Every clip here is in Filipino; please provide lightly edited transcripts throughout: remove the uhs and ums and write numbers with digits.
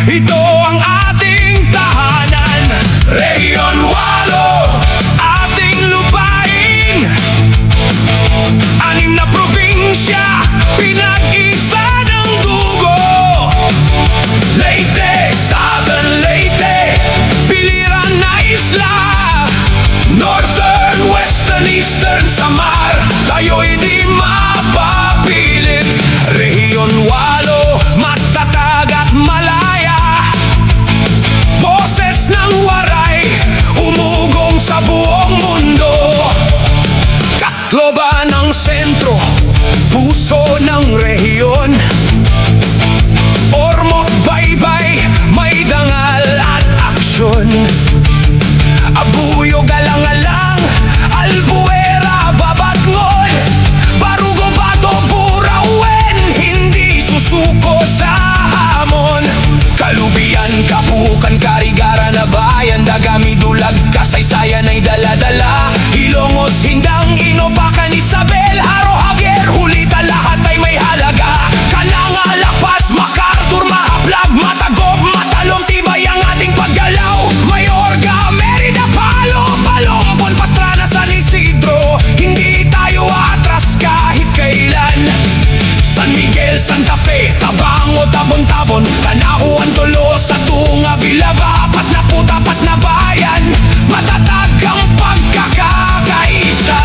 ito ang ating tahanan. Rehiyon 8, ating lupain. 6 na probinsya, pinag-isa ng dugo. Leyte, Southern Leyte, piliran na isla. Northern, Western, Eastern, Samar, tayo'y di mapapilit. Rehiyon 8, matatag at malaya. Boses ng waray, umugong sa buong mundo. Tacloban ang sentro, puso ng rehiyon. Ormoc, Baybay, may dangal at aksyon. Abuyo, Galang-alang, Albuera, Babatngon, Barugo, Bato, Burauen, hindi susuko sa hamon. Kalubian, Kapukan, Karigara na bayan, Dagami, Dulag, kasaysayan ay dala-dala. Ilongos, Hindang, Inobakan, Isabel, Haro, Javier, Hulita, lahat ay may halaga. Kananga, Lapas, MacArthur, Mahaplag, Matagob, Matalom, tibay ang ating paggalaw. Mayorga, Merida, Palo, Balombon, Pastrana, San Isidro, hindi tayo atras kahit kailan. San Miguel, Santa Fe, Tabango, Tabon-Tabon, Tanawan, Tolo, Satunga, Vilaba, apat na bayan, matatag ang pagkakaisa.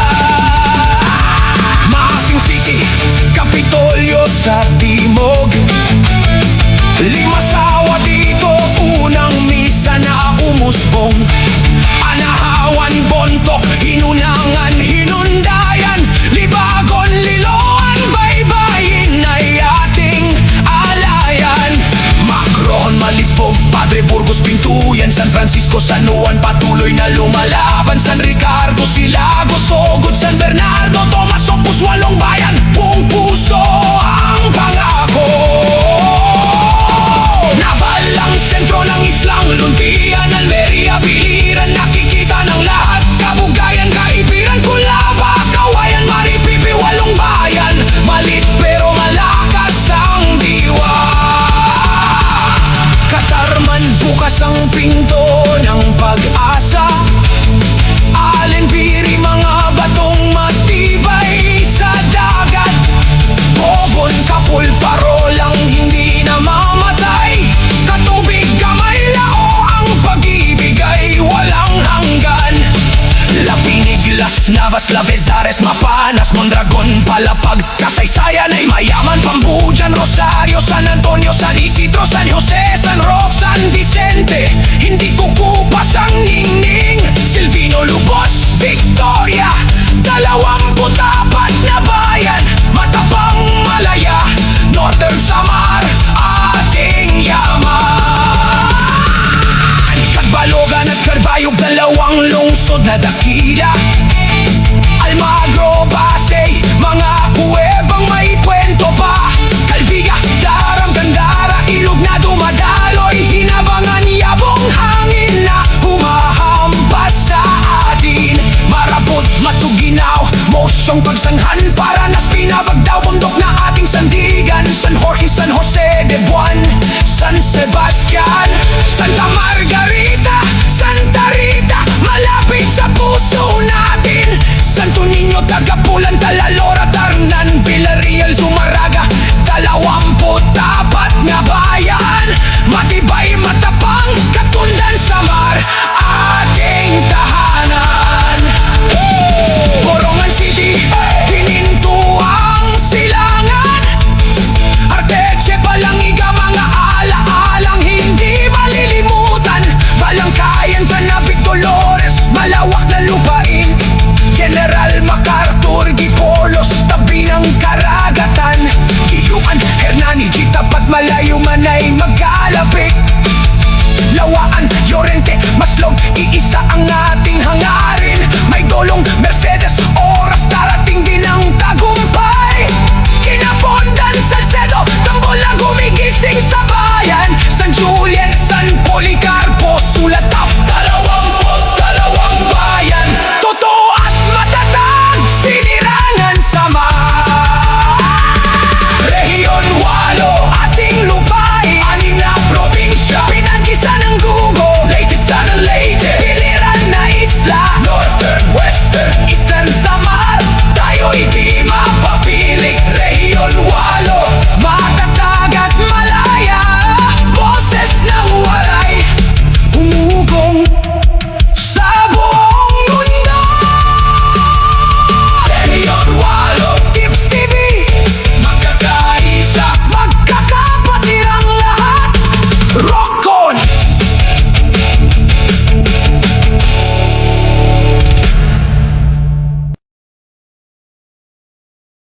Maasin City, Kapitolyo sa timog, Limasawa dito, unang misa na umusbong. Anahawan, Bontoc, Hinunangan, Hinundayan, Libagon, Liloan, Baybayin ay ating alayan. Macron, Malipog, Padre Burgos, Pintuyan, San Francisco, San Juan, patuloy na lumalaban. San Ricardo, Silago, Sogod, San Bernardo, Tomas, Opus, Walong Bayan, buong puso ang pangako. Nabalang sentro ng islang Luntian, Almeria, Biliran, nakikita ng lahat. Kabugayan, Kaibiran, Kulaba, Kawayan, Maripipi, Walong Bayan, malit pero malakas ang diwa. Katarman, bukas ang pinto ng pag-asa. Alenbiri, mga batong matibay sa dagat. Bobon, Kapul, Parolang hindi namamatay. Katubig, Kamay, Lao, ang pag-ibig ay walang hanggan. Lapinig, Las Navas, Lavezares, Mapanas, Mondragon, Palapag, kasaysayan ay mayaman. Pambujan, Rosario, San Antonio, San Isidro, San Jose, San Roque, San Vicente, hindi kukupas ang ningning. Silvino, Lubos, Victoria, 24 na bayan, Matabang, Malaya, Northern Samar, ating yaman. Katbalogan at Carbayog, 2 lungsod na dakila. Almagro, Pasay, mga kuwebang may kwento pa. Kalbiga, Daram, Gandara, ilog na dumadaloy. Hinabangan, Yabong, hangin na humahampas sa atin. Marabot, Matuginaw, Mosyong, Pagsanhan, Paranas, Pinabagdaw, bundok na ating sandigan. San Jorge, San Jose de Buan, San Sebastian, Santa Margarita, Santa Rita, malapit sa puso natin. Santo Niño, Tagapulan, Talalora, Tarnan, Villarreal, Zumaraga, 24 nga bayan, matibay, matapang, Katundan, Samar, ating tahanan. Borongan City, Hinintuang Silangan, Arteche, Palangiga, mga ala-alang hindi malilimutan. Balangkayan, Tanabig, Dolores, malawak na lupain. General MacArthur, Gipolos, tabi ng karagatan. Iyuan, Hernani, G, tapat malayo man ay mag-alapit. Lawaan, Llorente, Maslog, iisa ang